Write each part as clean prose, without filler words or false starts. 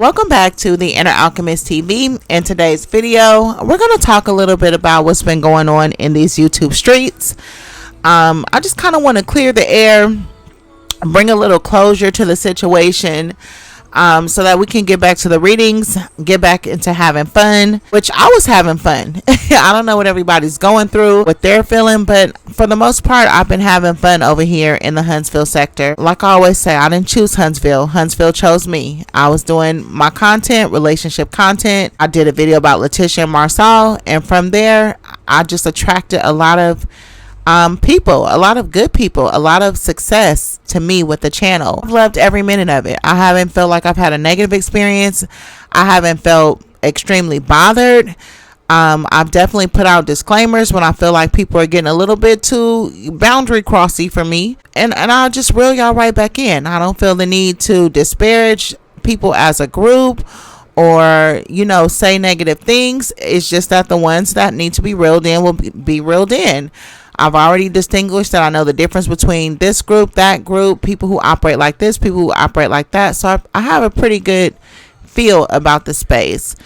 Welcome back to the InherAlchemist TV. In today's video, we're going to talk a little bit about what's been going on in these YouTube streets. I just kind of want to clear the air, bring a little closure to the situation, so that we can get back to the readings, get back into having fun, which I was having fun. I don't know what everybody's going through, what they're feeling, but for the most part, I've been having fun over here in the Huntsville sector. Like I always say, I didn't choose Huntsville. Huntsville chose me. I was doing my content, relationship content. I did a video about Letitia and Marcel, and from there, I just attracted a lot of people, a lot of good people, a lot of success to me with the channel. I've loved every minute of it. I haven't felt like I've had a negative experience. I haven't felt extremely bothered. I've definitely put out disclaimers when I feel like people are getting a little bit too boundary crossy for me, and I'll just reel y'all right back in. I don't feel the need to disparage people as a group or, you know, say negative things. It's just that the ones that need to be reeled in will be reeled in. I've already distinguished that I know the difference between this group, that group, people who operate like this, people who operate like that. So I have a pretty good feel about the space.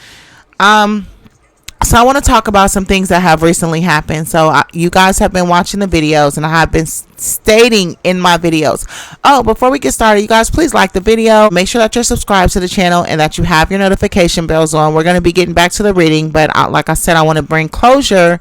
So I want to talk about some things that have recently happened. So you guys have been watching the videos, and I have been stating in my videos. Oh, before we get started, you guys, please like the video. Make sure that you're subscribed to the channel and that you have your notification bells on. We're going to be getting back to the reading, but like I said, I want to bring closure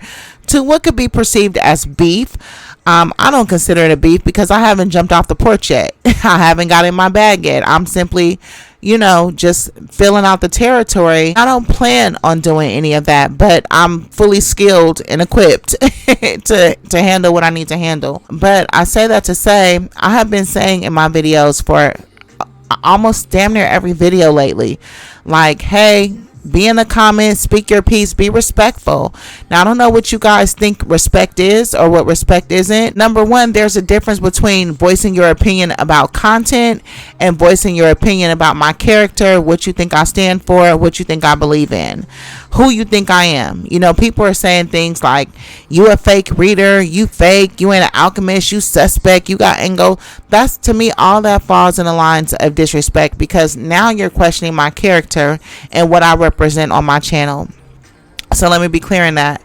to what could be perceived as beef. I don't consider it a beef because I haven't jumped off the porch yet. I haven't got in my bag yet. I'm simply, you know, just filling out the territory. I don't plan on doing any of that, but I'm fully skilled and equipped to handle what I need to handle. But I say that to say, I have been saying in my videos for almost damn near every video lately, like, hey, be in the comments, speak your piece, be respectful. Now, I don't know what you guys think respect is or what respect isn't. Number one, there's a difference between voicing your opinion about content and voicing your opinion about my character, what you think I stand for, what you think I believe in, who you think I am. You know, people are saying things like, you a fake reader, you fake, you ain't an alchemist, you suspect, you got angle. That's, to me, all that falls in the lines of disrespect, because now you're questioning my character and what I represent on my channel. So let me be clear in that.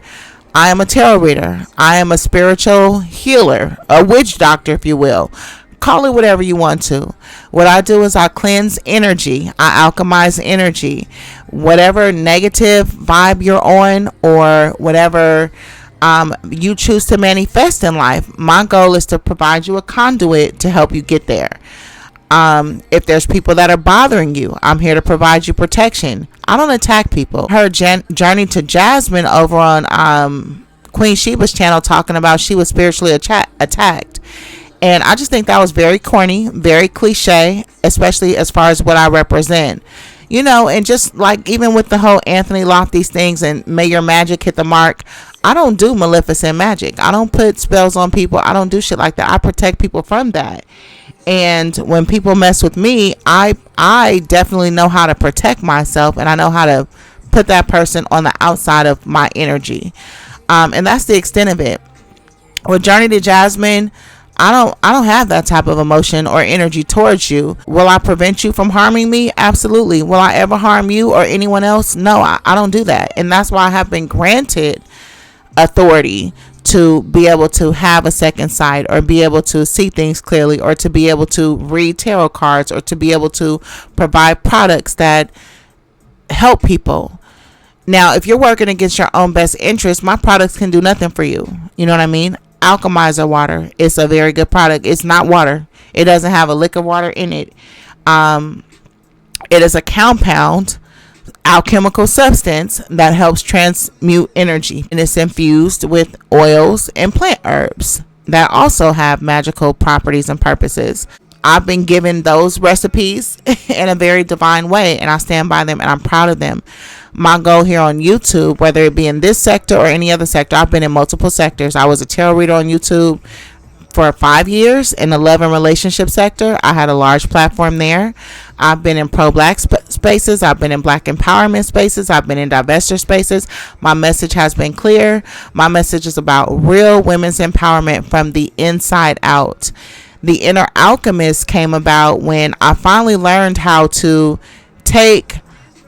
I am a tarot reader. I am a spiritual healer, a witch doctor, if you will. Call it whatever you want to. What I do is I cleanse energy. I alchemize energy. Whatever negative vibe you're on, or whatever you choose to manifest in life, my goal is to provide you a conduit to help you get there. If there's people that are bothering you, I'm here to provide you protection. I don't attack people. Her journey to Jasmine over on Queen Sheba's channel, talking about she was spiritually attacked. And I just think that was very corny, very cliche, especially as far as what I represent. You know, and just like even with the whole Anthony Lofty's things and may your magic hit the mark, I don't do maleficent magic. I don't put spells on people. I don't do shit like that. I protect people from that. And when people mess with me, I definitely know how to protect myself, and I know how to put that person on the outside of my energy. And that's the extent of it. With Journey to Jasmine, I don't have that type of emotion or energy towards you. Will I prevent you from harming me? Absolutely. Will I ever harm you or anyone else? No, I don't do that. And that's why I have been granted authority to be able to have a second sight, or be able to see things clearly, or to be able to read tarot cards, or to be able to provide products that help people. Now, if you're working against your own best interest, my products can do nothing for you. You know what I mean? Alchemizer water. It's a very good product. It's not water. It doesn't have a lick of water in it. It is a compound alchemical substance that helps transmute energy, and it's infused with oils and plant herbs that also have magical properties and purposes. I've been given those recipes in a very divine way, and I stand by them, and I'm proud of them. My goal here on YouTube, whether it be in this sector or any other sector, I've been in multiple sectors. I was a tarot reader on YouTube for 5 years in the love and relationship sector. I had a large platform there. I've been in pro-black spaces. I've been in black empowerment spaces. I've been in divestiture spaces. My message has been clear. My message is about real women's empowerment from the inside out. The InherAlchemist came about when I finally learned how to take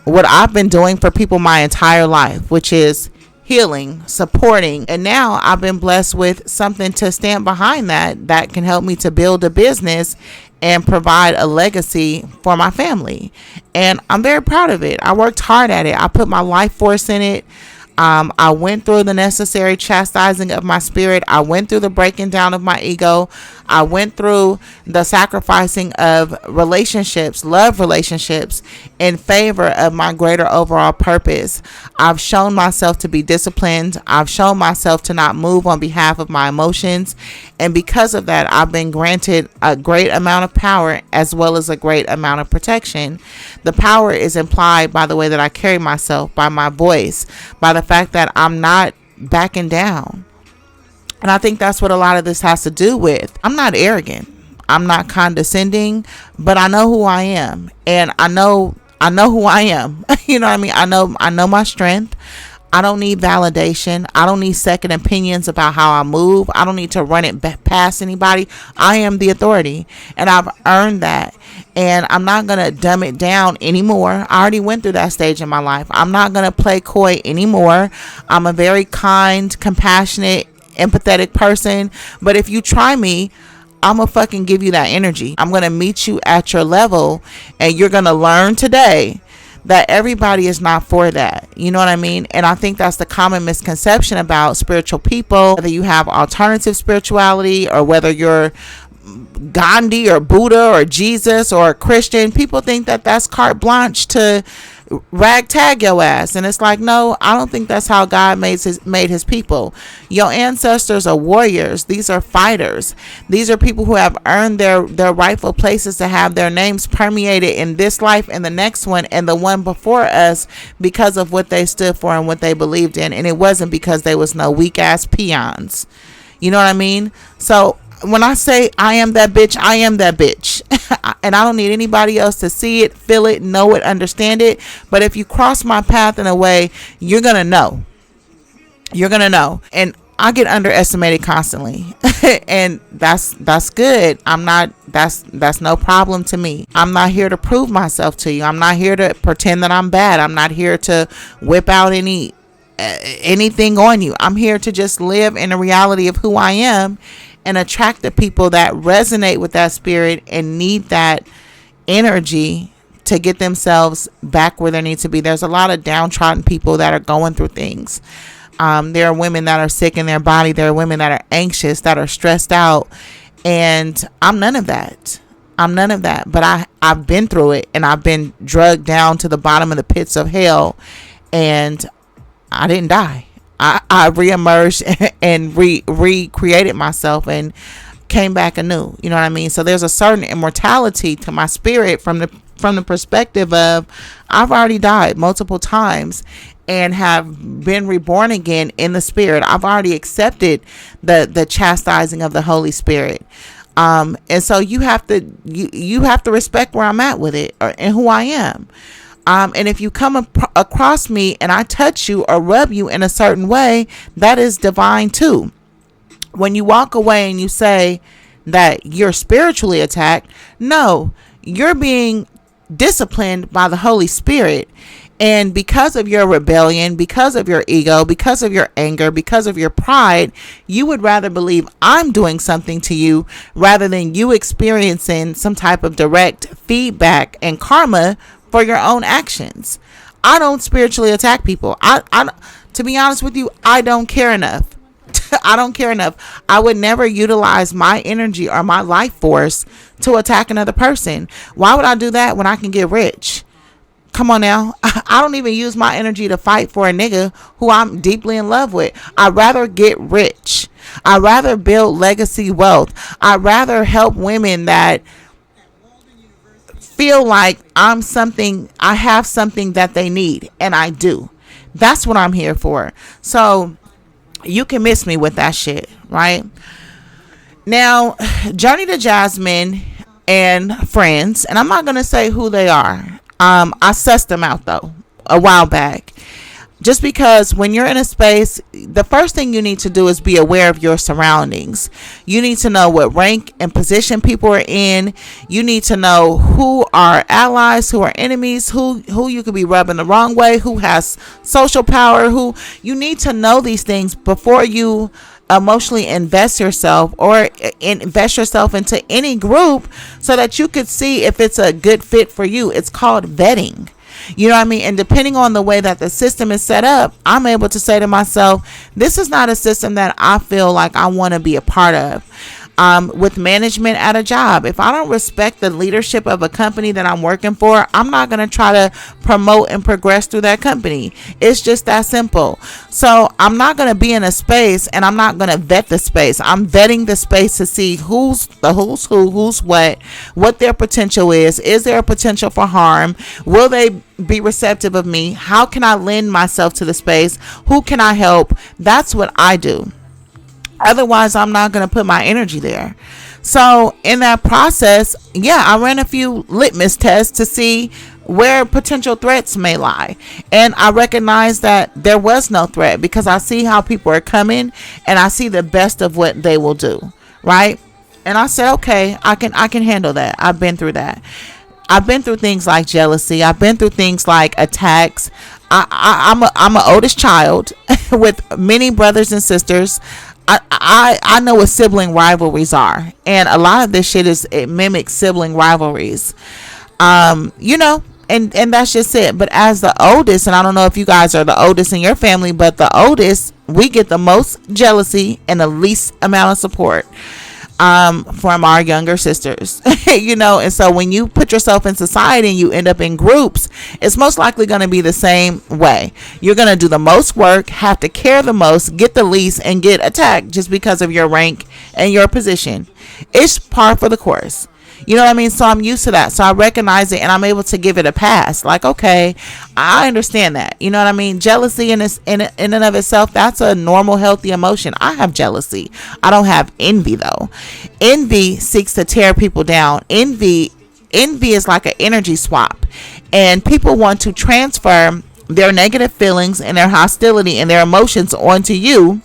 what I've been doing for people my entire life, which is healing, supporting, and now I've been blessed with something to stand behind that can help me to build a business and provide a legacy for my family. And I'm very proud of it. I worked hard at it. I put my life force in it. I went through the necessary chastising of my spirit. I went through the breaking down of my ego. I went through the sacrificing of relationships, love relationships, in favor of my greater overall purpose. I've shown myself to be disciplined. I've shown myself to not move on behalf of my emotions. And because of that, I've been granted a great amount of power as well as a great amount of protection. The power is implied by the way that I carry myself, by my voice, by the fact that I'm not backing down. And I think that's what a lot of this has to do with. I'm not arrogant. I'm not condescending, but I know who I am. And I know who I am. You know what I mean? I know my strength. I don't need validation. I don't need second opinions about how I move. I don't need to run it past anybody. I am the authority, and I've earned that. And I'm not going to dumb it down anymore. I already went through that stage in my life. I'm not going to play coy anymore. I'm a very kind, compassionate, empathetic person. But if you try me, I'm going to fucking give you that energy. I'm going to meet you at your level, and you're going to learn today that everybody is not for that. You know what I mean? And I think that's the common misconception about spiritual people, whether you have alternative spirituality or whether you're Gandhi or Buddha or Jesus or a Christian. People think that that's carte blanche to ragtag your ass, and it's like, no, I don't think that's how God made his people. Your ancestors are warriors. These are fighters. These are people who have earned their rightful places to have their names permeated in this life and the next one and the one before us because of what they stood for and what they believed in. And it wasn't because they was no weak ass peons. You know what I mean? So when I say I am that bitch, I am that bitch. And I don't need anybody else to see it, feel it, know it, understand it. But if you cross my path in a way, you're going to know. You're going to know. And I get underestimated constantly. And that's good. That's no problem to me. I'm not here to prove myself to you. I'm not here to pretend that I'm bad. I'm not here to whip out anything on you. I'm here to just live in the reality of who I am and attract the people that resonate with that spirit and need that energy to get themselves back where they need to be. There's a lot of downtrodden people that are going through things. There are women that are sick in their body. There are women that are anxious, that are stressed out. And I'm none of that. But I've been through it, and I've been drugged down to the bottom of the pits of hell, and I didn't die. I reemerged and recreated myself and came back anew. You know what I mean? So there's a certain immortality to my spirit from the perspective of I've already died multiple times and have been reborn again in the spirit. I've already accepted the chastising of the Holy Spirit. And so you have to respect where I'm at with it and who I am. And if you come across me and I touch you or rub you in a certain way, that is divine too. When you walk away and you say that you're spiritually attacked, no, you're being disciplined by the Holy Spirit. And because of your rebellion, because of your ego, because of your anger, because of your pride, you would rather believe I'm doing something to you rather than you experiencing some type of direct feedback and karma for your own actions. I don't spiritually attack people. I to be honest with you, I don't care enough. I don't care enough. I would never utilize my energy or my life force to attack another person. Why would I do that when I can get rich? Come on now. I don't even use my energy to fight for a nigga who I'm deeply in love with. I'd rather get rich. I'd rather build legacy wealth. I'd rather help women that feel like I have something that they need, and I do. That's what I'm here for. So you can miss me with that shit, right? Now, Journey to Jasmine and friends, and I'm not going to say who they are. I sussed them out though a while back. Just because when you're in a space, the first thing you need to do is be aware of your surroundings. You need to know what rank and position people are in. You need to know who are allies, who are enemies, who you could be rubbing the wrong way, who has social power, who you need to know these things before you emotionally invest yourself or invest yourself into any group, so that you could see if it's a good fit for you. It's called vetting. You know what I mean? And depending on the way that the system is set up, I'm able to say to myself, this is not a system that I feel like I want to be a part of. With management at a job, if I don't respect the leadership of a company that I'm working for, I'm not going to try to promote and progress through that company. It's just that simple. So I'm not going to be in a space and I'm not going to vet the space. I'm vetting the space to see who's who, who's what their potential is. Is there a potential for harm? Will they be receptive of me? How can I lend myself to the space? Who can I help? That's what I do. Otherwise, I'm not going to put my energy there. So in that process, yeah, I ran a few litmus tests to see where potential threats may lie. And I recognized that there was no threat, because I see how people are coming and I see the best of what they will do. Right. And I said, okay, I can handle that. I've been through that. I've been through things like jealousy. I've been through things like attacks. I'm an oldest child with many brothers and sisters. I know what sibling rivalries are, and a lot of this shit it mimics sibling rivalries. You know, and that's just it. But as the oldest, and I don't know if you guys are the oldest in your family, but the oldest, we get the most jealousy and the least amount of support from our younger sisters. You know, and so when you put yourself in society and you end up in groups, it's most likely going to be the same way. You're going to do the most work, have to care the most, get the least, and get attacked just because of your rank and your position. It's par for the course. You know what I mean? So I'm used to that. So I recognize it and I'm able to give it a pass. Like, okay, I understand that. You know what I mean? Jealousy in and of itself, that's a normal, healthy emotion. I have jealousy. I don't have envy, though. Envy seeks to tear people down. Envy is like an energy swap. And people want to transfer their negative feelings and their hostility and their emotions onto you.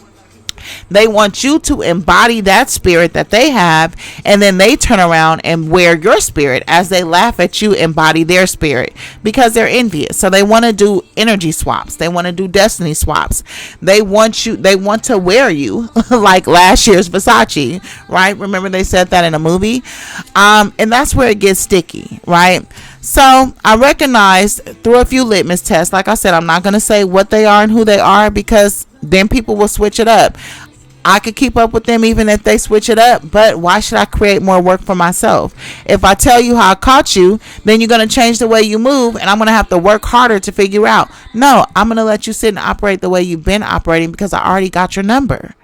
They want you to embody that spirit that they have, and then they turn around and wear your spirit as they laugh at you embody their spirit, because they're envious. So they want to do energy swaps. They want to do destiny swaps. They want to wear you like last year's Versace, right? Remember they said that in a movie? And that's where it gets sticky, right? So I recognized through a few litmus tests, like I said, I'm not going to say what they are and who they are, because then people will switch it up. I could keep up with them even if they switch it up, but why should I create more work for myself? If I tell you how I caught you, then you're going to change the way you move, and I'm going to have to work harder to figure out. No, I'm going to let you sit and operate the way you've been operating, because I already got your number.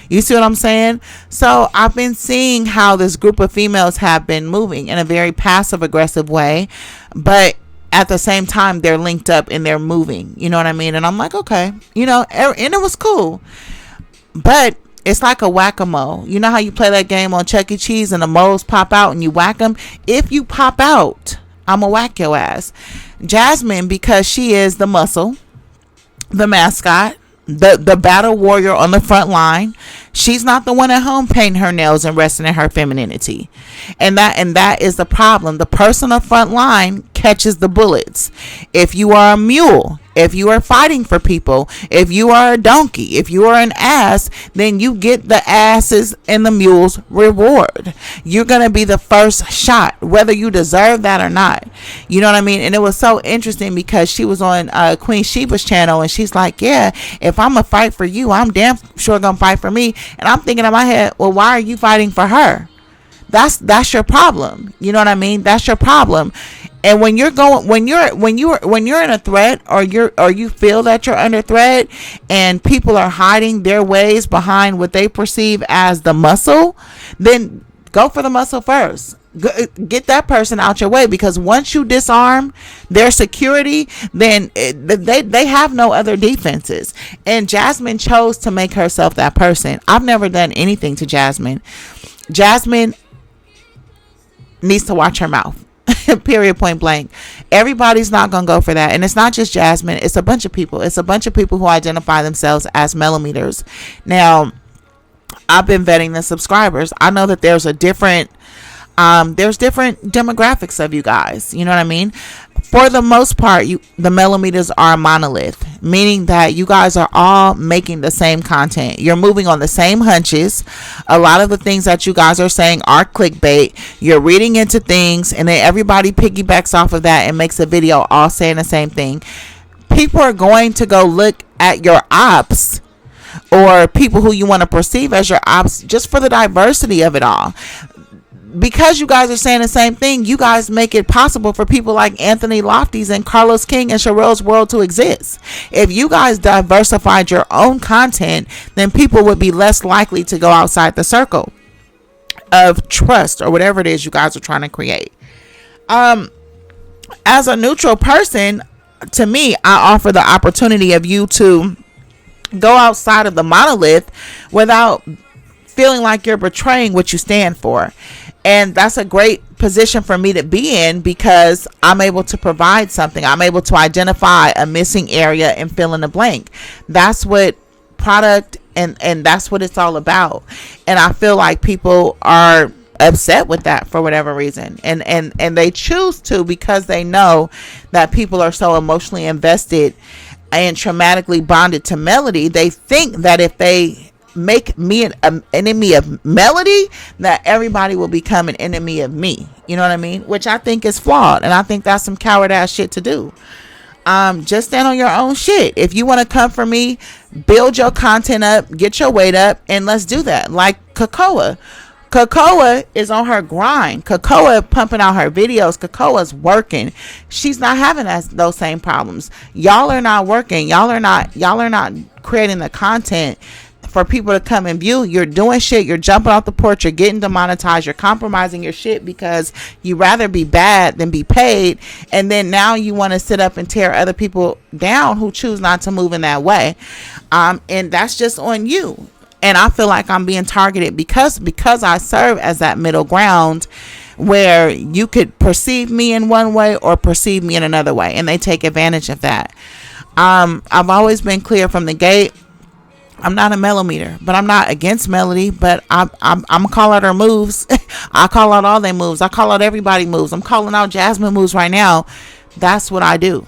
You see what I'm saying? So I've been seeing how this group of females have been moving in a very passive aggressive way, but at the same time they're linked up and they're moving. You know what I mean? And I'm like, okay, you know, and it was cool. But it's like a whack-a-mole. You know how you play that game on Chuck E. Cheese and the moles pop out and you whack them? If you pop out, I'm going to whack your ass. Jasmine, because she is the muscle, the mascot, the battle warrior on the front line, she's not the one at home painting her nails and resting in her femininity. And that is the problem. The person on the front line catches the bullets. If you are a mule, if you are fighting for people, if you are a donkey, if you are an ass, then you get the asses and the mules reward. You're going to be the first shot, whether you deserve that or not. You know what I mean? And it was so interesting because she was on Queen Sheba's channel and she's like, yeah, if I'm going to fight for you, I'm damn sure going to fight for me. And I'm thinking in my head, well, why are you fighting for her? That's your problem. You know what I mean? That's your problem. And when you're in a threat, or you feel that you're under threat, and people are hiding their ways behind what they perceive as the muscle, then go for the muscle first. Get that person out your way, because once you disarm their security, then they have no other defenses. And Jasmine chose to make herself that person. I've never done anything to Jasmine. Jasmine needs to watch her mouth. Period, point blank. Everybody's not gonna go for that, and it's not just Jasmine. It's a bunch of people. It's a bunch of people who identify themselves as millimeters. Now, I've been vetting the subscribers. I know that there's different demographics of you guys. You know what I mean? For the most part, the millimeters are a monolith, meaning that you guys are all making the same content. You're moving on the same hunches. A lot of the things that you guys are saying are clickbait. You're reading into things, and then everybody piggybacks off of that and makes a video all saying the same thing. People are going to go look at your ops, or people who you want to perceive as your ops, just for the diversity of it all. Because you guys are saying the same thing, you guys make it possible for people like Anthony Lofty's and Carlos King and Sherelle's World to exist. If you guys diversified your own content, then people would be less likely to go outside the circle of trust or whatever it is you guys are trying to create. As a neutral person, to me, I offer the opportunity of you to go outside of the monolith without feeling like you're betraying what you stand for. And that's a great position for me to be in, because I'm able to provide something. I'm able to identify a missing area and fill in the blank. That's what product and that's what it's all about. And I feel like people are upset with that for whatever reason. And they choose to, because they know that people are so emotionally invested and traumatically bonded to Melody. They think that if they make me an enemy of Melody, that everybody will become an enemy of me. You know what I mean? Which I think is flawed, and I think that's some coward ass shit to do. Just stand on your own shit. If you want to come for me, build your content up, get your weight up, and let's do that. Like Cocoa is on her grind. Cocoa pumping out her videos. Cocoa's working. She's not having those same problems. Y'all are not working. Y'all are not creating the content for people to come and view. You're doing shit. You're jumping off the porch. You're getting demonetized. You're compromising your shit because you rather be bad than be paid. And then now you want to sit up and tear other people down who choose not to move in that way. And that's just on you. And I feel like I'm being targeted because I serve as that middle ground where you could perceive me in one way or perceive me in another way. And they take advantage of that. I've always been clear from the gate. I'm not a millimeter, but I'm not against Melody, but I'm gonna call out her moves. I call out all their moves. I call out everybody moves. I'm calling out Jasmine moves right now. That's what I do.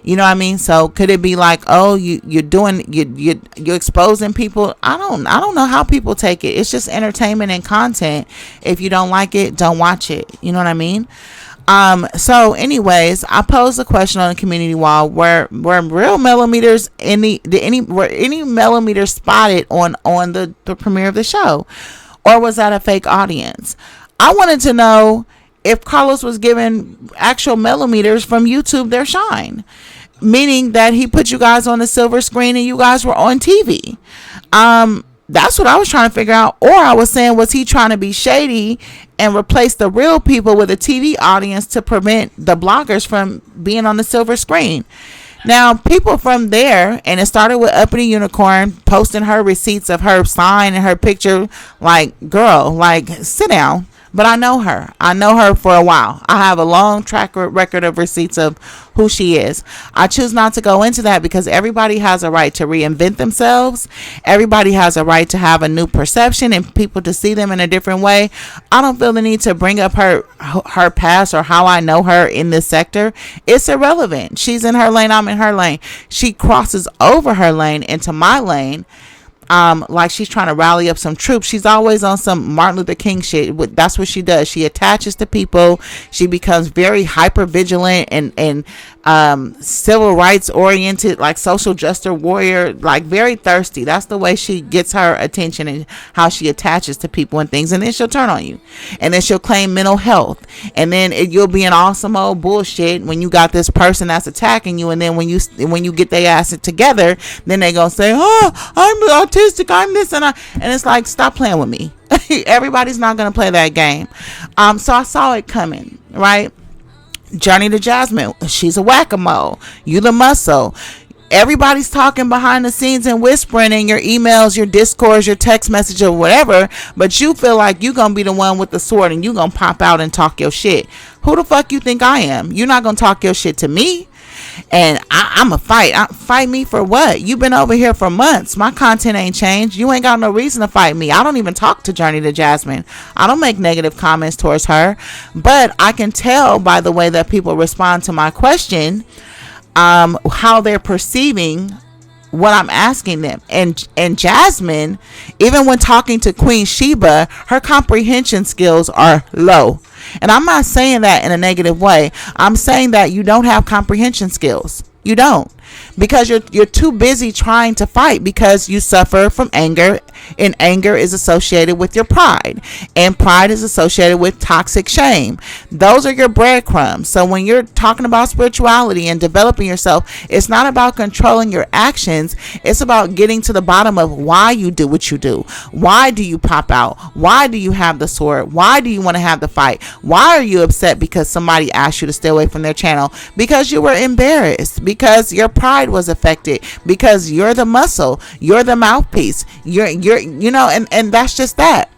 You know what I mean? So could it be like, oh, you're exposing people? I don't know how people take it. It's just entertainment and content. If you don't like it, don't watch it. You know what I mean? So anyways, I posed a question on the community wall, were real millimeters were any millimeters spotted on the premiere of the show, or was that a fake audience? I wanted to know if Carlos was giving actual millimeters from YouTube their shine, meaning that he put you guys on the silver screen and you guys were on TV. That's what I was trying to figure out. Or I was saying, was he trying to be shady and replace the real people with a TV audience to prevent the bloggers from being on the silver screen? Now, people from there, and it started with Uppity Unicorn posting her receipts of her sign and her picture. Like, girl, like, sit down. But I know her. I know her for a while. I have a long track record of receipts of who she is. I choose not to go into that because everybody has a right to reinvent themselves. Everybody has a right to have a new perception and people to see them in a different way. I don't feel the need to bring up her past or how I know her in this sector. It's irrelevant. She's in her lane. I'm in her lane. She crosses over her lane into my lane. Like she's trying to rally up some troops. She's always on some Martin Luther King shit. That's what she does. She attaches to people. She becomes very hyper vigilant and civil rights oriented, like social justice warrior, like very thirsty. That's the way she gets her attention and how she attaches to people and things. And then she'll turn on you, and then she'll claim mental health, and then you'll be in awesome old bullshit when you got this person that's attacking you, and then when you get their ass together, then they gonna say, oh, I'm autistic, I'm this, and it's like, stop playing with me. Everybody's not gonna play that game. So I saw it coming, right? Journey to Jasmine, she's a whack-a-mole. You the muscle. Everybody's talking behind the scenes and whispering in your emails, your discourse, your text message, or whatever, but you feel like you're gonna be the one with the sword and you gonna pop out and talk your shit. Who the fuck you think I am? You're not gonna talk your shit to me. And I'm a fight me for what? You've been over here for months. My content ain't changed. You ain't got no reason to fight me. I don't even talk to Journey to Jasmine. I don't make negative comments towards her, but I can tell by the way that people respond to my question, how they're perceiving what I'm asking them. And Jasmine, even when talking to Queen Sheba, her comprehension skills are low. And I'm not saying that in a negative way. I'm saying that you don't have comprehension skills. You don't, because you're too busy trying to fight, because you suffer from anger, and anger is associated with your pride, and pride is associated with toxic shame. Those are your breadcrumbs. So when you're talking about spirituality and developing yourself, it's not about controlling your actions. It's about getting to the bottom of why you do what you do. Why do you pop out? Why do you have the sword? Why do you want to have the fight? Why are you upset because somebody asked you to stay away from their channel? Because you were embarrassed, because your pride was affected, because you're the muscle, you're the mouthpiece, you're and that's just that.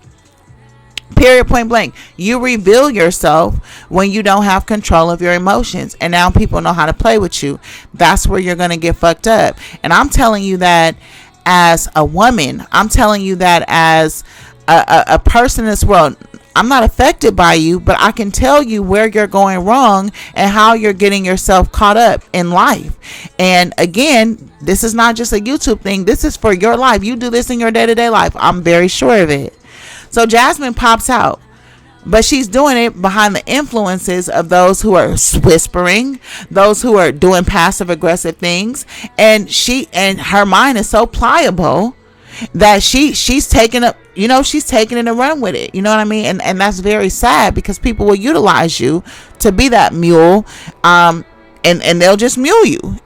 Period, point blank. You reveal yourself when you don't have control of your emotions, and now people know how to play with you. That's where you're gonna get fucked up. And I'm telling you that as a woman. I'm telling you that as a person in this world. I'm not affected by you, but I can tell you where you're going wrong and how you're getting yourself caught up in life. And again, this is not just a YouTube thing. This is for your life. You do this in your day-to-day life. I'm very sure of it. So Jasmine pops out, but she's doing it behind the influences of those who are whispering, those who are doing passive aggressive things. And her mind is so pliable that she's taking up, she's taking it and run with it. You know what I mean? And that's very sad, because people will utilize you to be that mule, and they'll just mule you.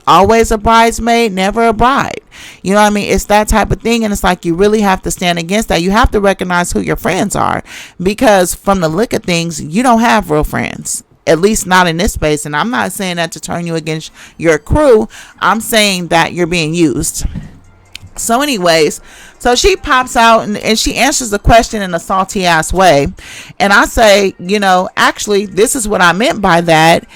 Always a bridesmaid, never a bride. You know what I mean? It's that type of thing. And it's like, you really have to stand against that. You have to recognize who your friends are, because from the look of things, you don't have real friends. At least not in this space. And I'm not saying that to turn you against your crew. I'm saying that you're being used. So anyways, so she pops out and she answers the question in a salty ass way. And I say, actually, this is what I meant by that.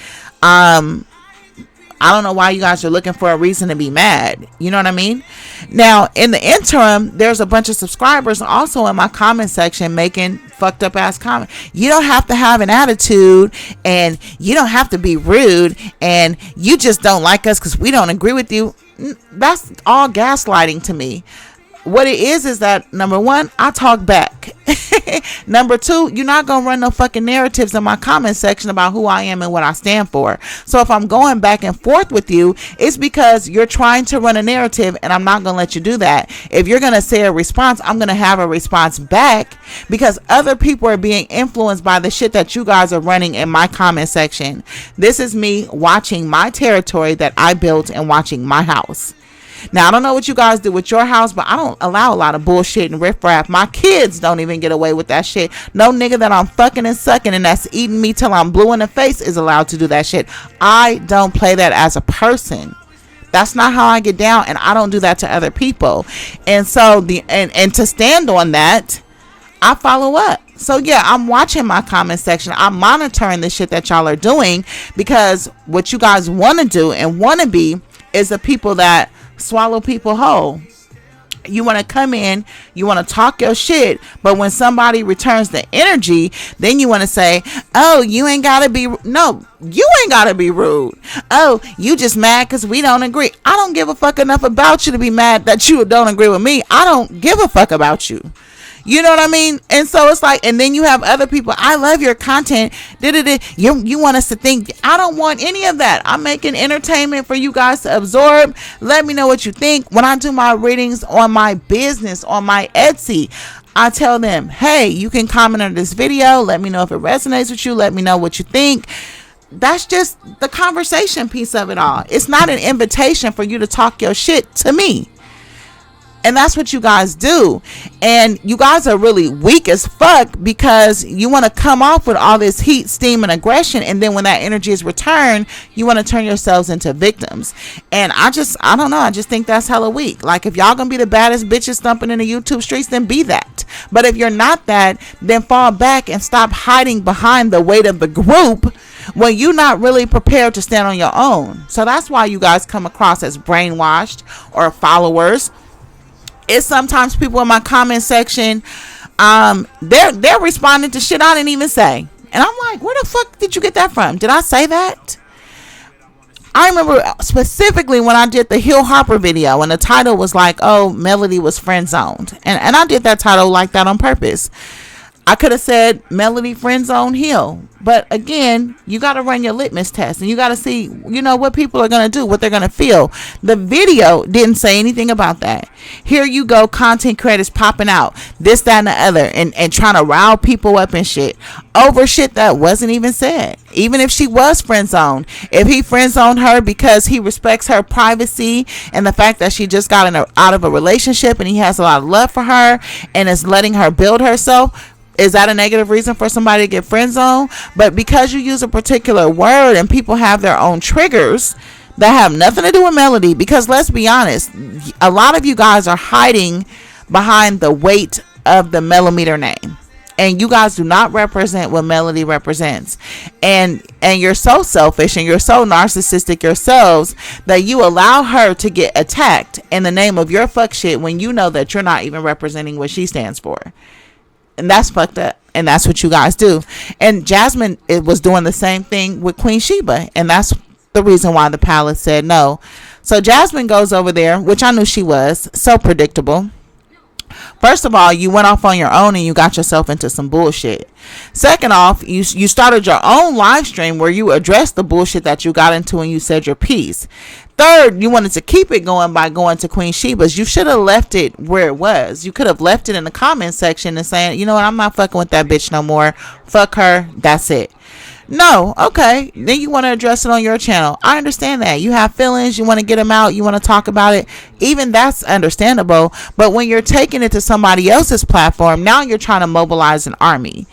I don't know why you guys are looking for a reason to be mad. You know what I mean? Now, in the interim, there's a bunch of subscribers also in my comment section making fucked up ass comments. You don't have to have an attitude, and you don't have to be rude, and you just don't like us because we don't agree with you. That's all gaslighting to me. What it is that, number one, I talk back. Number two, you're not going to run no fucking narratives in my comment section about who I am and what I stand for. So if I'm going back and forth with you, it's because you're trying to run a narrative, and I'm not going to let you do that. If you're going to say a response, I'm going to have a response back, because other people are being influenced by the shit that you guys are running in my comment section. This is me watching my territory that I built and watching my house. Now, I don't know what you guys do with your house, but I don't allow a lot of bullshit and riffraff. My kids don't even get away with that shit. No nigga that I'm fucking and sucking and that's eating me till I'm blue in the face is allowed to do that shit. I don't play that as a person. That's not how I get down, and I don't do that to other people. And so and to stand on that, I follow up. So yeah, I'm watching my comment section. I'm monitoring the shit that y'all are doing, because what you guys want to do and want to be is the people that swallow people whole. You want to come in, you want to talk your shit, but when somebody returns the energy, then you want to say, oh, you ain't gotta be, no, you ain't gotta be rude. Oh, you just mad because we don't agree. I don't give a fuck enough about you to be mad that you don't agree with me. I don't give a fuck about you. You know what I mean? And so it's like, and then you have other people, I love your content. You want us to think. I don't want any of that. I'm making entertainment for you guys to absorb. Let me know what you think. When I do my readings on my business, on my Etsy, I tell them, hey, you can comment on this video. Let me know if it resonates with you. Let me know what you think. That's just the conversation piece of it all. It's not an invitation for you to talk your shit to me. And that's what you guys do. And you guys are really weak as fuck because you want to come off with all this heat, steam, and aggression. And then when that energy is returned, you want to turn yourselves into victims. And I don't know. I just think that's hella weak. Like, if y'all gonna be the baddest bitches thumping in the YouTube streets, then be that. But if you're not that, then fall back and stop hiding behind the weight of the group when you're not really prepared to stand on your own. So that's why you guys come across as brainwashed or followers. It's sometimes people in my comment section, they're responding to shit I didn't even say. And I'm like, where the fuck did you get that from? Did I say that? I remember specifically when I did the Hill Harper video and the title was like, oh, Melody was friend zoned. And I did that title like that on purpose. I could have said Melody friend zone Hill. But again, you got to run your litmus test and you got to see, you know, what people are going to do, what they're going to feel. The video didn't say anything about that. Here you go, content creators popping out, this, that, and the other, and trying to rile people up and shit over shit that wasn't even said. Even if she was friend zoned, if he friend zoned her because he respects her privacy and the fact that she just got out of a relationship and he has a lot of love for her and is letting her build herself, is that a negative reason for somebody to get friend zoned? But because you use a particular word and people have their own triggers that have nothing to do with Melody, because let's be honest, a lot of you guys are hiding behind the weight of the millimeter name. And you guys do not represent what Melody represents. And you're so selfish and you're so narcissistic yourselves that you allow her to get attacked in the name of your fuck shit when you know that you're not even representing what she stands for. And that's fucked up. And that's what you guys do. And Jasmine was doing the same thing with Queen Sheba. And that's the reason why the palace said no. So Jasmine goes over there, which I knew she was. So predictable. First of all, you went off on your own and you got yourself into some bullshit. Second off, you started your own live stream where you addressed the bullshit that you got into and you said your piece. Third, you wanted to keep it going by going to Queen Sheba's. You should have left it where it was. You could have left it in the comment section and saying, you know what, I'm not fucking with that bitch no more. Fuck her. That's it. No, okay. Then you want to address it on your channel. I understand that. You have feelings. You want to get them out. You want to talk about it. Even that's understandable. But when you're taking it to somebody else's platform, now you're trying to mobilize an army.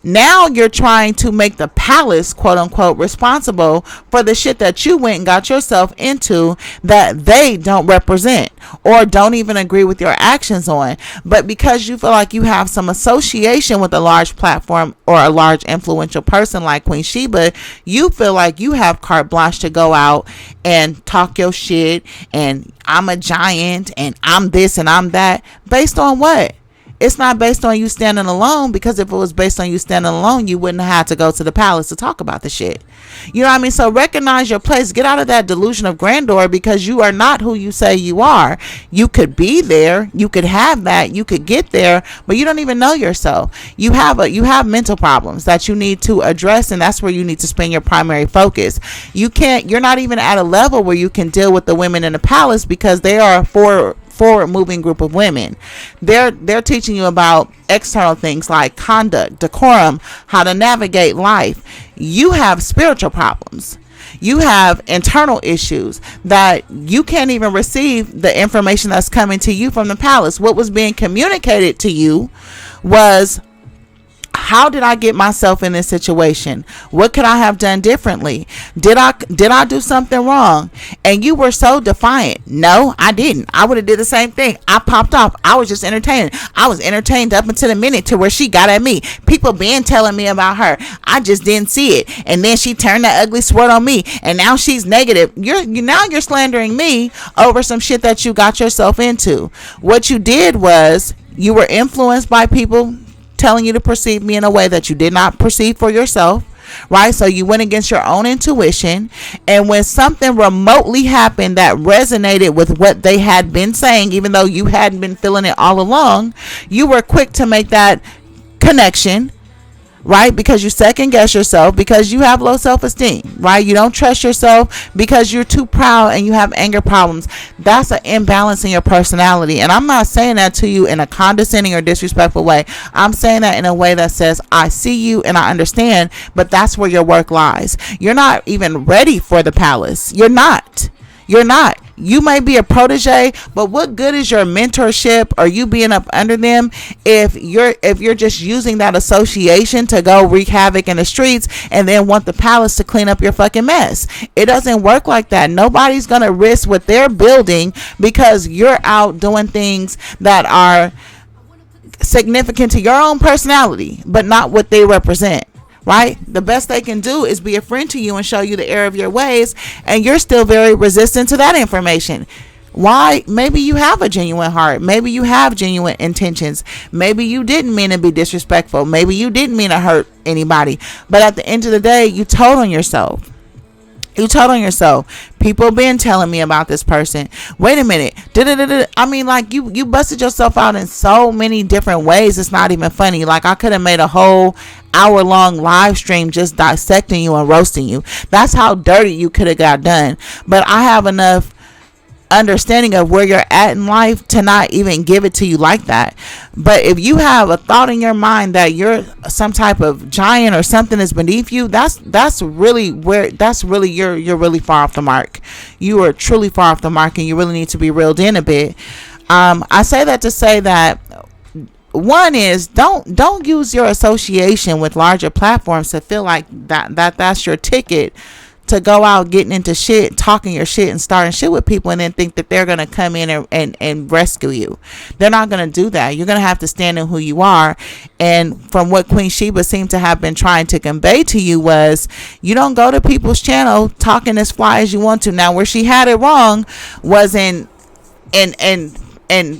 Now you're trying to make the palace, quote unquote, responsible for the shit that you went and got yourself into that they don't represent or don't even agree with your actions on. But because you feel like you have some association with a large platform or a large influential person like Queen Sheba, you feel like you have carte blanche to go out and talk your shit and I'm a giant and I'm this and I'm that. Based on what? It's not based on you standing alone, because if it was based on you standing alone, you wouldn't have had to go to the palace to talk about the shit. You know what I mean? So recognize your place. Get out of that delusion of grandeur, because you are not who you say you are. You could be there. You could have that. You could get there, but you don't even know yourself. You have mental problems that you need to address, and that's where you need to spend your primary focus. You're not even at a level where you can deal with the women in the palace, because they are forward moving group of women. They're teaching you about external things like conduct, decorum, how to navigate life. You have spiritual problems. You have internal issues that you can't even receive the information that's coming to you from the palace. What was being communicated to you was, how did I get myself in this situation? What could I have done differently? Did I do something wrong? And you were so defiant. No, I didn't. I would have did the same thing. I popped off. I was just entertaining. I was entertained up until the minute to where she got at me. People been telling me about her. I just didn't see it. And then she turned that ugly sword on me. And now she's negative. You're slandering me over some shit that you got yourself into. What you did was you were influenced by people telling you to perceive me in a way that you did not perceive for yourself, right? So you went against your own intuition, and when something remotely happened that resonated with what they had been saying, even though you hadn't been feeling it all along, you were quick to make that connection, right? Because you second guess yourself, because you have low self-esteem, right? You don't trust yourself because you're too proud and you have anger problems. That's an imbalance in your personality. And I'm not saying that to you in a condescending or disrespectful way. I'm saying that in a way that says, I see you and I understand, but that's where your work lies. You're not even ready for the palace. You're not. You might be a protege, but what good is your mentorship or you being up under them if you're just using that association to go wreak havoc in the streets and then want the palace to clean up your fucking mess? It doesn't work like that. Nobody's gonna risk what they're building because you're out doing things that are significant to your own personality but not what they represent. Right? The best they can do is be a friend to you and show you the error of your ways, and you're still very resistant to that information. Why? Maybe you have a genuine heart. Maybe you have genuine intentions. Maybe you didn't mean to be disrespectful. Maybe you didn't mean to hurt anybody. But at the end of the day, you told on yourself. You told on yourself. People been telling me about this person. Wait a minute. I mean, like, you busted yourself out in so many different ways. It's not even funny. Like, I could have made a whole hour-long live stream just dissecting you and roasting you. That's how dirty you could have got done. But I have enough understanding of where you're at in life to not even give it to you like that. But if you have a thought in your mind that you're some type of giant or something is beneath you, that's really you're really far off the mark. You are truly far off the mark, and you really need to be reeled in a bit. I say that to say that one is don't use your association with larger platforms to feel like that's your ticket to go out getting into shit, talking your shit and starting shit with people, and then think that they're going to come in and rescue you. They're not going to do that. You're going to have to stand in who you are. And from what Queen Sheba seemed to have been trying to convey to you was, you don't go to people's channel talking as fly as you want to. Now, where she had it wrong was in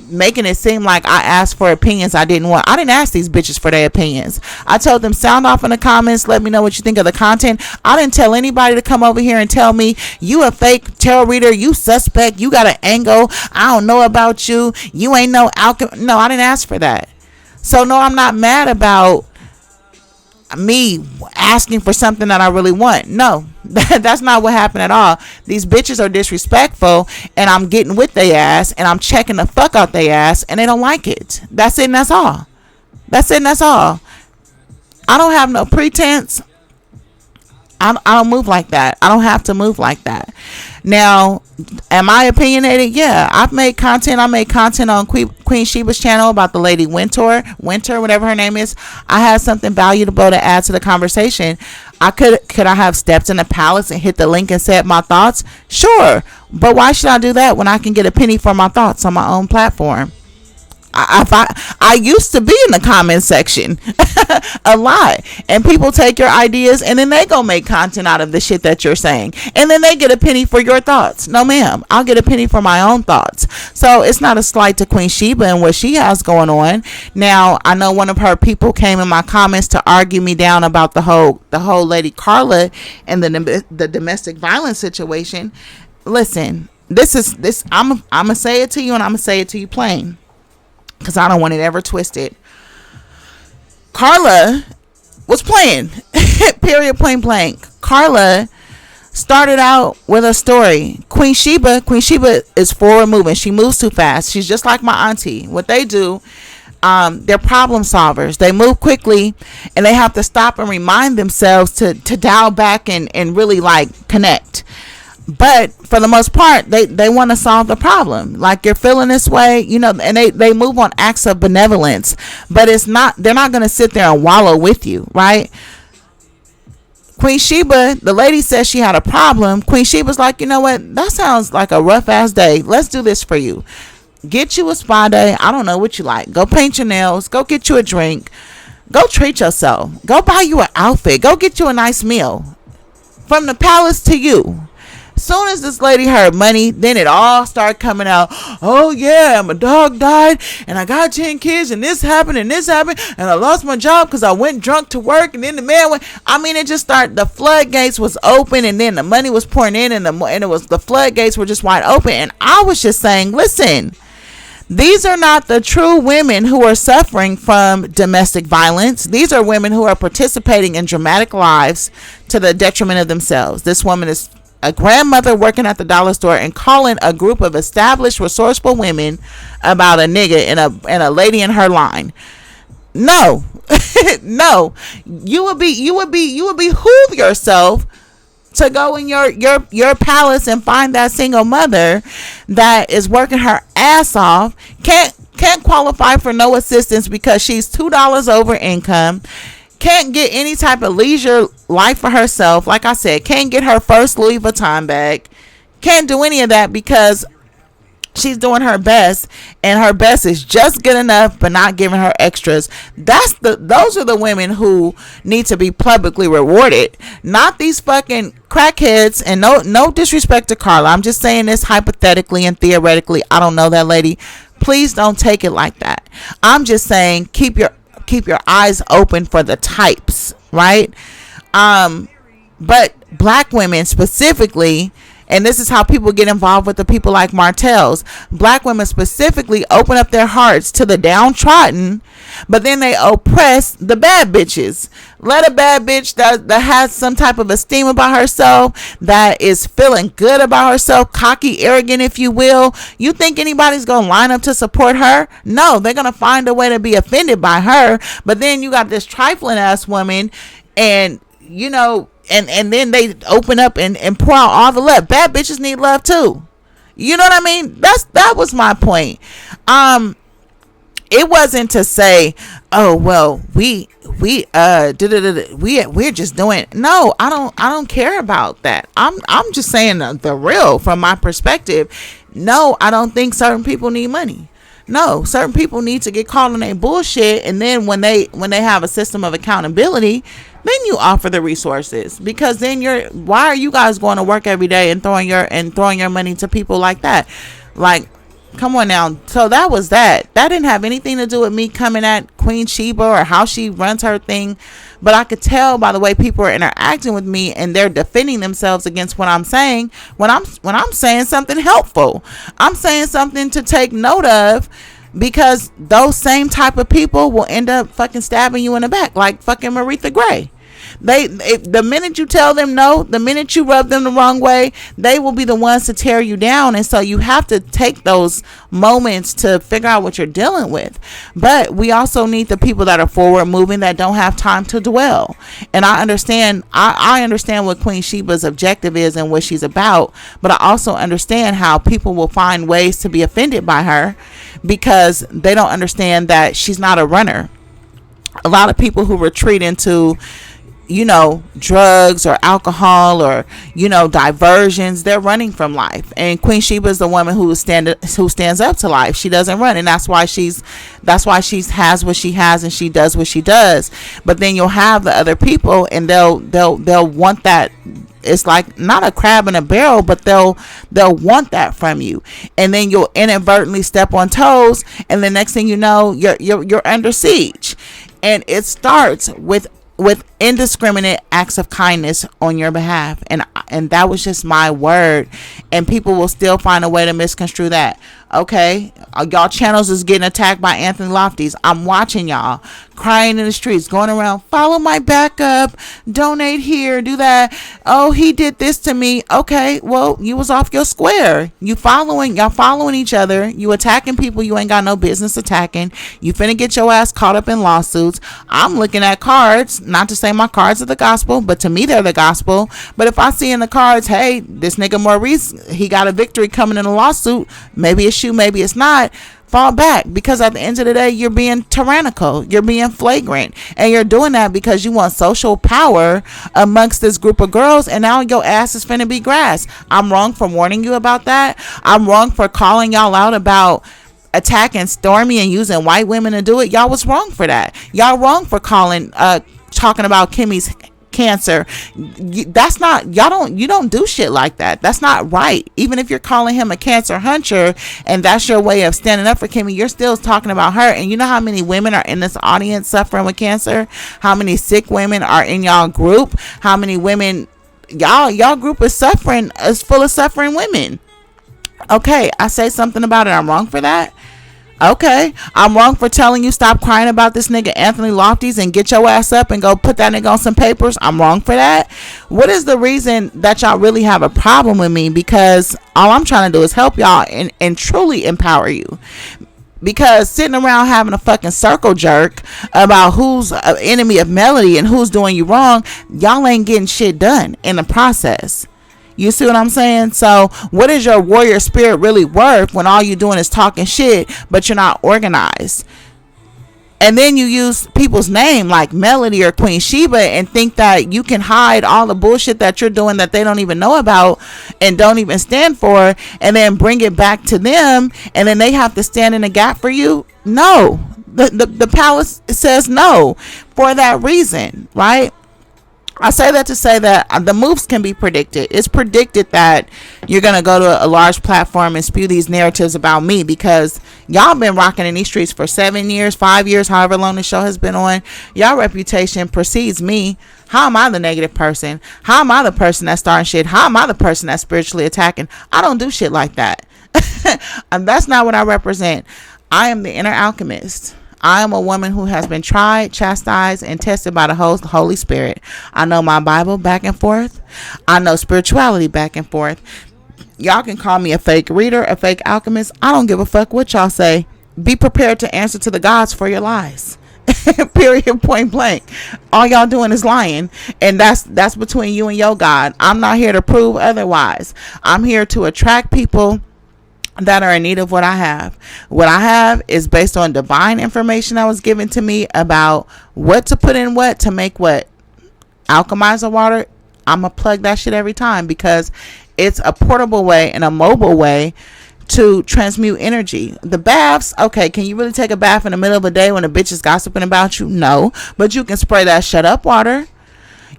making it seem like I asked for opinions I didn't want. I didn't ask these bitches for their opinions. I told them, sound off in the comments, let me know what you think of the content. I didn't tell anybody to come over here and tell me you a fake tarot reader, you suspect, you got an angle, I don't know about you, you ain't no alchemy. No, I didn't ask for that. So no, I'm not mad about me asking for something that I really want. No, that's not what happened at all. These bitches are disrespectful, and I'm getting with their ass, and I'm checking the fuck out their ass, and they don't like it. That's it, and that's all. That's it, and that's all. I don't have no pretense. I don't move like that. I don't have to move like that. Now, am I opinionated? Yeah, I've made content. I made content on Queen Sheba's channel about the lady Winter, whatever her name is. I had something valuable to add to the conversation. Could I have stepped in the palace and hit the link and said my thoughts? Sure, but why should I do that when I can get a penny for my thoughts on my own platform? I used to be in the comment section a lot, and people take your ideas and then they go make content out of the shit that you're saying, and then they get a penny for your thoughts. No ma'am, I'll get a penny for my own thoughts. So it's not a slight to Queen Sheba and what she has going on. Now, I know one of her people came in my comments to argue me down about the whole lady Carla and the domestic violence situation. Listen, this I'm gonna say it to you, and I'm gonna say it to you plain, because I don't want it ever twisted. Carla was playing. Period, plain blank. Carla started out with a story. Queen Sheba is forward moving. She moves too fast. She's just like my auntie. What they do, they're problem solvers. They move quickly, and they have to stop and remind themselves to dial back and really like connect. But for the most part, they want to solve the problem. Like, you're feeling this way, you know, and they move on acts of benevolence. But they're not going to sit there and wallow with you, right? Queen Sheba, the lady says she had a problem. Queen Sheba's like, you know what? That sounds like a rough ass day. Let's do this for you. Get you a spa day. I don't know what you like. Go paint your nails. Go get you a drink. Go treat yourself. Go buy you an outfit. Go get you a nice meal. From the palace to you. Soon as this lady heard money, then it all started coming out. Oh yeah, my dog died, and I got 10 kids, and this happened, and I lost my job because I went drunk to work, and then the man went. I mean, it just started. The floodgates was open, and then the money was pouring in, and the floodgates were just wide open. And I was just saying, listen, these are not the true women who are suffering from domestic violence. These are women who are participating in dramatic lives to the detriment of themselves. This woman is a grandmother working at the dollar store and calling a group of established, resourceful women about a nigga and a lady in her line. No, no, you would behoove yourself to go in your palace and find that single mother that is working her ass off, can't qualify for no assistance because she's $2 over income, can't get any type of leisure life for herself. Like I said, can't get her first Louis Vuitton bag, can't do any of that because she's doing her best, and her best is just good enough but not giving her extras. Those are the women who need to be publicly rewarded, not these fucking crackheads. And no disrespect to Carla, I'm just saying this hypothetically and theoretically. I don't know that lady. Please don't take it like that. I'm just saying keep your eyes open for the types, right? But black women specifically, and this is how people get involved with the people like Martell's. Black women specifically open up their hearts to the downtrodden, but then they oppress the bad bitches. Let a bad bitch that has some type of esteem about herself, that is feeling good about herself, cocky, arrogant, if you will. You think anybody's going to line up to support her? No, they're going to find a way to be offended by her. But then you got this trifling ass woman, and you know, and then they open up and pour out all the love. Bad bitches need love too. You know what I mean? That was my point. It wasn't to say, oh well, we're just doing. No, I don't care about that. I'm just saying the real from my perspective. No, I don't think certain people need money. No, certain people need to get caught on their bullshit, and then when they have a system of accountability, then you offer the resources. Because then why are you guys going to work every day and throwing your money to people like that? Like, come on now. So that was that. That didn't have anything to do with me coming at Queen Sheba or how she runs her thing. But I could tell by the way people are interacting with me, and they're defending themselves against what I'm saying. When I'm saying something helpful, I'm saying something to take note of, because those same type of people will end up fucking stabbing you in the back, like fucking Maretha Gray. The minute you tell them no, the minute you rub them the wrong way, they will be the ones to tear you down. And so you have to take those moments to figure out what you're dealing with. But we also need the people that are forward moving, that don't have time to dwell. And I understand what Queen Sheba's objective is and what she's about, but I also understand how people will find ways to be offended by her because they don't understand that she's not a runner. A lot of people who retreat into, you know, drugs or alcohol or, you know, diversions, they're running from life. And Queen Sheba is the woman who stands up to life. She doesn't run, and that's why she has what she has and she does what she does. But then you'll have the other people, and they'll want that. It's like not a crab in a barrel, but they'll want that from you, and then you'll inadvertently step on toes, and the next thing you know, you're under siege. And it starts with indiscriminate acts of kindness on your behalf, and that was just my word, and people will still find a way to misconstrue that. Okay, y'all channels is getting attacked by Anthony Lofty's. I'm watching y'all crying in the streets, going around, follow my backup, donate here, do that. Oh, he did this to me. Okay, well, you was off your square. Y'all following each other. You attacking people you ain't got no business attacking. You finna get your ass caught up in lawsuits. I'm looking at cards, not to say my cards are the gospel, but to me they're the gospel. But if I see in the cards, hey, this nigga Maurice, he got a victory coming in a lawsuit, maybe it's you, maybe it's not, fall back, because at the end of the day, you're being tyrannical, you're being flagrant, and you're doing that because you want social power amongst this group of girls, and now your ass is finna be grass. I'm wrong for warning you about that. I'm wrong for calling y'all out about attacking Stormy and using white women to do it. Y'all was wrong for that. Y'all wrong for talking about Kimmy's cancer. That's not, you don't do shit like that. That's not right. Even if you're calling him a cancer hunter and that's your way of standing up for Kimmy, you're still talking about her. And you know how many women are in this audience suffering with cancer? How many sick women are in y'all group? How many women y'all group is full of suffering women? Okay, I say something about it. I'm wrong for that. Okay, I'm wrong for telling you stop crying about this nigga Anthony Lofty's and get your ass up and go put that nigga on some papers. I'm wrong for that. What is the reason that y'all really have a problem with me? Because all I'm trying to do is help y'all and truly empower you. Because sitting around having a fucking circle jerk about who's an enemy of Melody and who's doing you wrong, y'all ain't getting shit done in the process. You see what I'm saying? So what is your warrior spirit really worth when all you're doing is talking shit, but you're not organized? And then you use people's name like Melody or Queen Sheba and think that you can hide all the bullshit that you're doing that they don't even know about and don't even stand for, and then bring it back to them, and then they have to stand in the gap for you. No, the palace says no for that reason, right? I say that to say that the moves can be predicted. It's predicted that you're going to go to a large platform and spew these narratives about me, because y'all been rocking in these streets for 7 years, 5 years, however long the show has been on. Y'all reputation precedes me. How am I the negative person? How am I the person that's starting shit? How am I the person that's spiritually attacking? I don't do shit like that. And that's not what I represent. I am the inner alchemist. I am a woman who has been tried, chastised, and tested by the Holy Spirit. I know my Bible back and forth. I know spirituality back and forth. Y'all can call me a fake reader, a fake alchemist. I don't give a fuck what y'all say. Be prepared to answer to the gods for your lies. Period, point blank. All y'all doing is lying, and that's between you and your God. I'm not here to prove otherwise. I'm here to attract people that are in need of what I have. What I have is based on divine information that was given to me about what to put in what to make what. Alchemize the water. I'm gonna plug that shit every time, because it's a portable way and a mobile way to transmute energy. The baths, okay, can you really take a bath in the middle of the day when a bitch is gossiping about you? No, but you can spray that shut up water.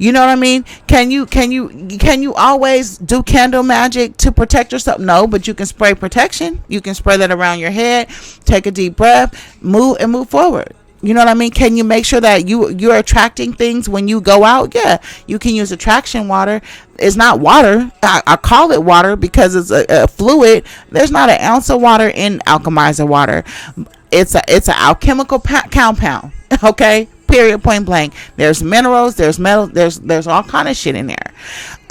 You know what I mean? Can you always do candle magic to protect yourself? No, but you can spray protection. You can spray that around your head. Take a deep breath, move forward. You know what I mean? Can you make sure that you're attracting things when you go out? Yeah, you can use attraction water. It's not water. I call it water because it's a fluid. There's not an ounce of water in alchemizer water. It's an alchemical compound. Okay. Period, point blank. There's minerals, there's metal, there's all kind of shit in there.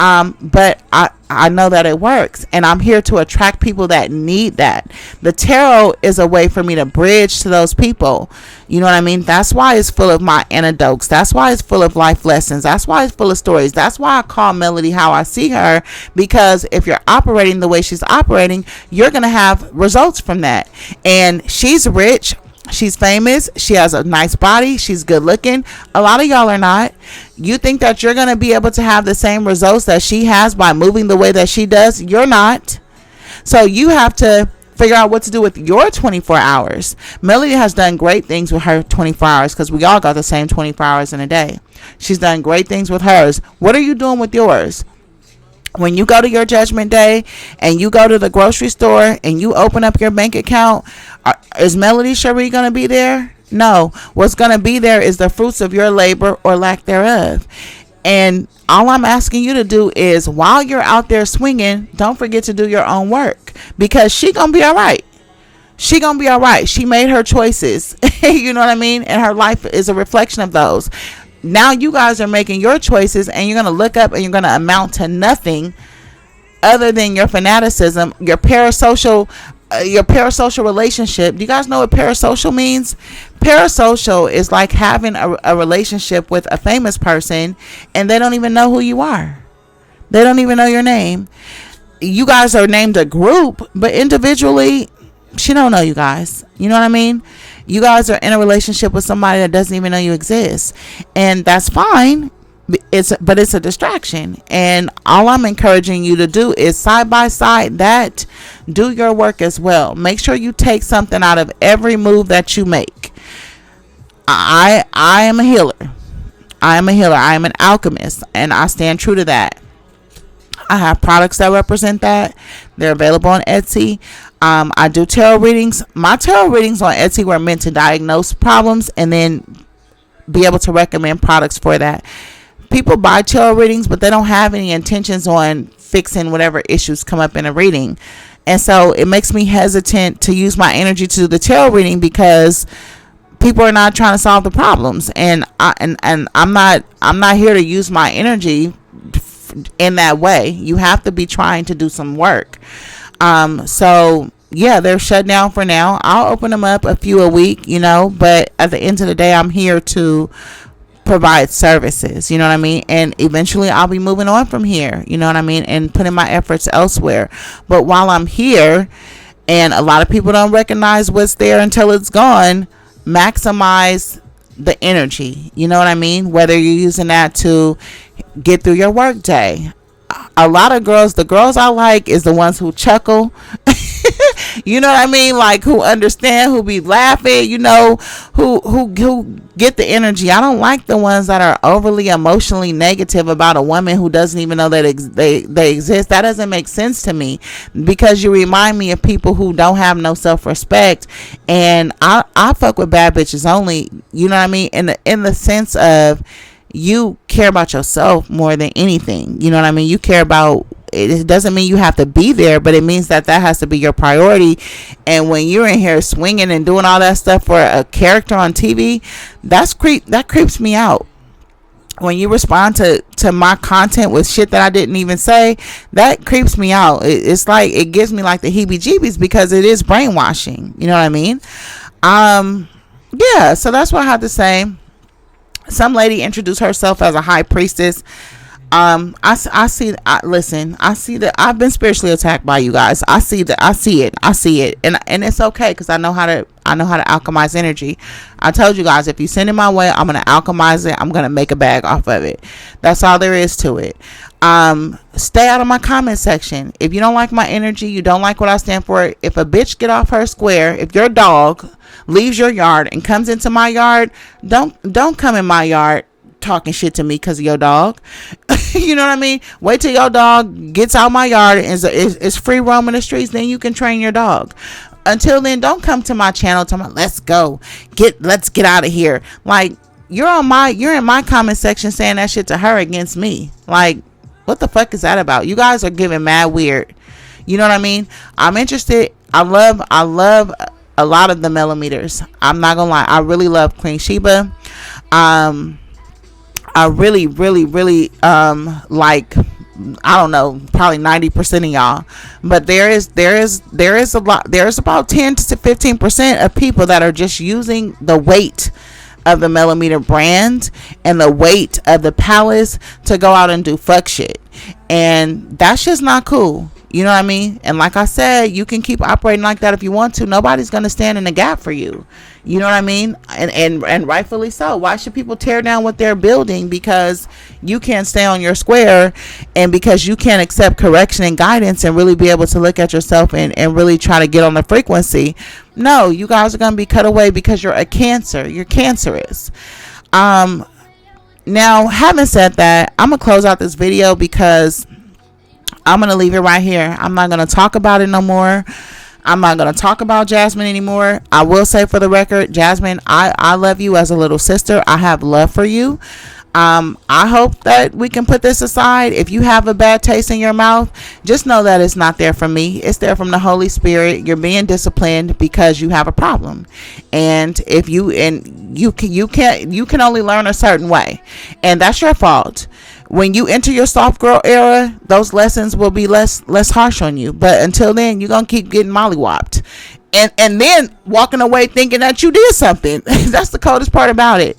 But I know that it works, and I'm here to attract people that need that. The tarot is a way for me to bridge to those people. You know what I mean? That's why it's full of my anecdotes. That's why it's full of life lessons. That's why it's full of stories. That's why I call Melody how I see her, because if you're operating the way she's operating, you're going to have results from that. And she's rich. She's famous. She has a nice body. She's good looking. A lot of y'all are not. You think that you're going to be able to have the same results that she has by moving the way that she does? You're not. So you have to figure out what to do with your 24 hours. Melody has done great things with her 24 hours, because we all got the same 24 hours in a day. She's done great things with hers. What are you doing with yours? When you go to your judgment day and you go to the grocery store and you open up your bank account, is Melody Cherie going to be there? No. What's going to be there is the fruits of your labor or lack thereof. And all I'm asking you to do is, while you're out there swinging, don't forget to do your own work, because she going to be all right. She going to be all right. She made her choices. You know what I mean? And her life is a reflection of those. Now you guys are making your choices, and you're going to look up and you're going to amount to nothing other than your fanaticism, your parasocial relationship. Do you guys know what parasocial means? Parasocial is like having a relationship with a famous person and they don't even know who you are. They don't even know your name. You guys are named a group, but individually, she don't know you guys. You know what I mean? You guys are in a relationship with somebody that doesn't even know you exist, and that's fine. But it's a distraction, and all I'm encouraging you to do is side by side that, do your work as well. Make sure you take something out of every move that you make. I am a healer. I am an alchemist, and I stand true to that. I have products that represent that. They're available on Etsy. I do tarot readings. My tarot readings on Etsy were meant to diagnose problems and then be able to recommend products for that. People buy tarot readings, but they don't have any intentions on fixing whatever issues come up in a reading. And so it makes me hesitant to use my energy to do the tarot reading, because people are not trying to solve the problems. And I'm not here to use my energy in that way. You have to be trying to do some work. So yeah, they're shut down for now. I'll open them up a few a week, you know, but at the end of the day, I'm here to provide services, you know what I mean? And eventually I'll be moving on from here, you know what I mean? And putting my efforts elsewhere. But while I'm here, and a lot of people don't recognize what's there until it's gone, maximize the energy, you know what I mean? Whether you're using that to get through your work day. A lot of girls, the girls I like is the ones who chuckle. You know what I mean? Like, who understand, who be laughing, you know, who get the energy. I don't like the ones that are overly emotionally negative about a woman who doesn't even know that they exist. That doesn't make sense to me, because you remind me of people who don't have no self-respect. And I fuck with bad bitches only, you know what I mean? In the sense of, you care about yourself more than anything, you know what I mean? You care about it. It doesn't mean you have to be there, but it means that has to be your priority. And when you're in here swinging and doing all that stuff for a character on TV, that creeps me out. When you respond to my content with shit that I didn't even say, that creeps me out. It's like, it gives me like the heebie-jeebies, because it is brainwashing, you know what I mean? Yeah, so that's what I have to say. Some lady introduced herself as a high priestess. I see that I've been spiritually attacked by you guys. I see it, and it's okay, because I know how to alchemize energy. I told you guys, if you send it my way, I'm gonna alchemize it. I'm gonna make a bag off of it. That's all there is to it. Stay out of my comment section. If you don't like my energy, you don't like what I stand for. If a bitch get off her square, if your dog leaves your yard and comes into my yard, don't come in my yard talking shit to me because of your dog. You know what I mean? Wait till your dog gets out my yard and is free roaming the streets, then you can train your dog. Until then, don't come to my channel talking about, let's get out of here. Like, you're in my comment section saying that shit to her against me. Like, what the fuck is that about? You guys are giving mad weird. You know what I mean? I'm interested. I love a lot of the millimeters. I'm not gonna lie. I really love Queen Sheba. I really like, I don't know, probably 90% of y'all, but there is a lot. There's about 10 to 15% of people that are just using the weight of the millimeter brand and the weight of the palace to go out and do fuck shit, and that's just not cool. You know what I mean? And like I said, you can keep operating like that if you want to. Nobody's going to stand in the gap for you. You know what I mean? And rightfully so. Why should people tear down what they're building because you can't stay on your square, and because you can't accept correction and guidance and really be able to look at yourself and really try to get on the frequency? No, you guys are going to be cut away because you're a Cancer. You're cancerous. Now, having said that, I'm going to close out this video because I'm going to leave it right here. I'm not going to talk about it no more. I'm not going to talk about Jasmine anymore. I will say, for the record, Jasmine, I love you as a little sister. I have love for you. I hope that we can put this aside. If you have a bad taste in your mouth, just know that it's not there from me. It's there from the Holy Spirit. You're being disciplined because you have a problem. And if you can only learn a certain way, and that's your fault. When you enter your soft girl era, those lessons will be less harsh on you. But until then, you're going to keep getting mollywopped. And then walking away thinking that you did something. That's the coldest part about it.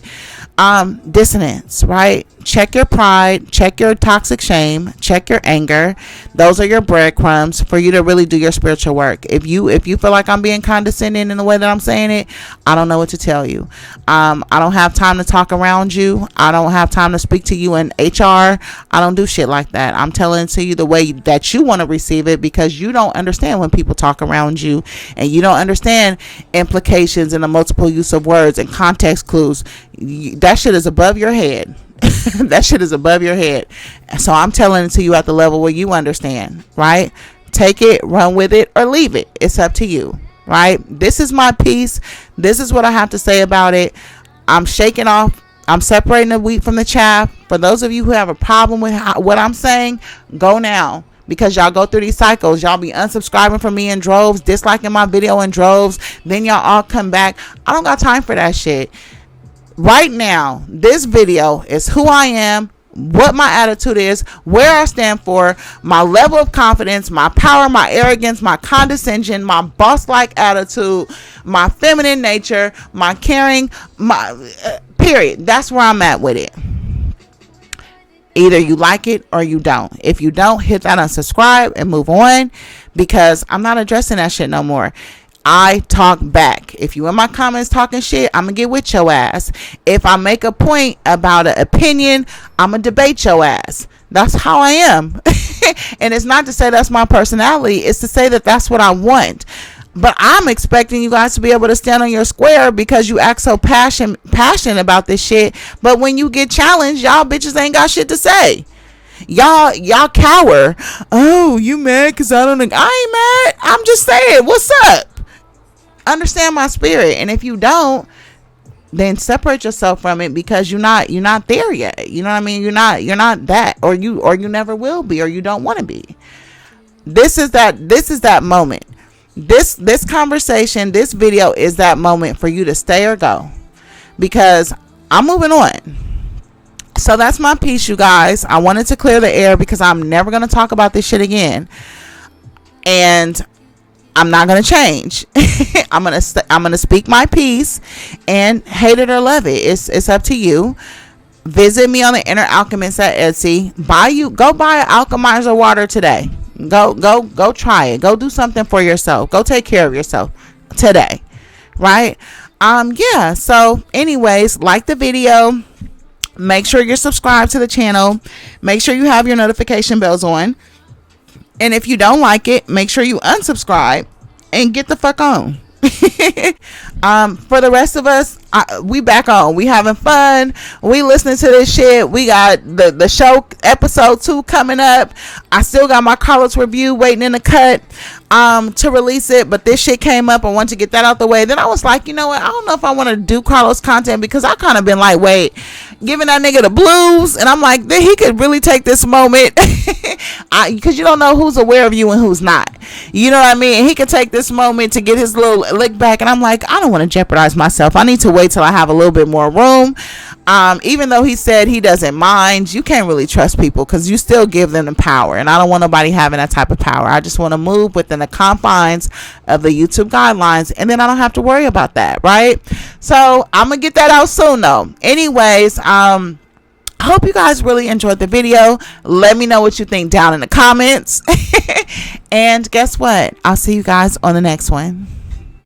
Dissonance, right? Check your pride, check your toxic shame, check your anger. Those are your breadcrumbs for you to really do your spiritual work. If you feel like I'm being condescending in the way that I'm saying it, I don't know what to tell you. I don't have time to talk around you. I don't have time to speak to you in HR. I don't do shit like that. I'm telling it to you the way that you want to receive it, because you don't understand when people talk around you, and you don't understand implications and the multiple use of words and context clues. That shit is above your head. That shit is above your head. So I'm telling it to you at the level where you understand, right? Take it, run with it, or leave it. It's up to you, right? This is my piece. This is what I have to say about it. I'm shaking off. I'm separating the wheat from the chaff. For those of you who have a problem with what I'm saying, go now. Because y'all go through these cycles. Y'all be unsubscribing from me in droves, disliking my video in droves. Then y'all all come back. I don't got time for that shit. Right now, this video is who I am, what my attitude is, where I stand for, my level of confidence, my power, my arrogance, my condescension, my boss-like attitude, my feminine nature, my caring, my period. That's where I'm at with it. Either you like it or you don't. If you don't, hit that unsubscribe and move on, because I'm not addressing that shit no more. I talk back. If you in my comments talking shit, I'm gonna get with your ass. If I make a point about an opinion, I'm gonna debate your ass. That's how I am. And it's not to say that's my personality. It's to say that that's what I want. But I'm expecting you guys to be able to stand on your square, because you act so passionate about this shit. But when you get challenged, y'all bitches ain't got shit to say. Y'all cower. Oh, you mad because I ain't mad. I'm just saying, what's up? Understand my spirit. And if you don't, then separate yourself from it, because you're not there yet. You know what I mean? You're not that, or you never will be, or you don't want to be. This is that moment. This conversation, this video is that moment for you to stay or go, because I'm moving on. So that's my piece, you guys. I wanted to clear the air, because I'm never going to talk about this shit again. And I'm not going to change. I'm going to speak my piece, and hate it or love it. It's up to you. Visit me on the InherAlchemist at Etsy. Go buy an alchemizer water today. Go try it. Go do something for yourself. Go take care of yourself today. Right? Yeah. So anyways, like the video. Make sure you're subscribed to the channel. Make sure you have your notification bells on. And if you don't like it, make sure you unsubscribe and get the fuck on. For the rest of us, we back on. We having fun. We listening to this shit. We got the show episode 2 coming up. I still got my Carlos review waiting in the cut to release it, but this shit came up. I wanted to get that out the way. Then I was like, you know what? I don't know if I want to do Carlos content, because I kind of been like, wait, giving that nigga the blues, and I'm like, he could really take this moment, because you don't know who's aware of you and who's not. You know what I mean? He could take this moment to get his little lick back, and I'm like, I don't want to jeopardize myself. I need to wait till I have a little bit more room. Even though he said he doesn't mind, you can't really trust people, because you still give them the power, and I don't want nobody having that type of power. I just want to move within the confines of the YouTube guidelines, and then I don't have to worry about that, right? So I'm gonna get that out soon though. Anyways, I hope you guys really enjoyed the video. Let me know what you think down in the comments. And guess what? I'll see you guys on the next one.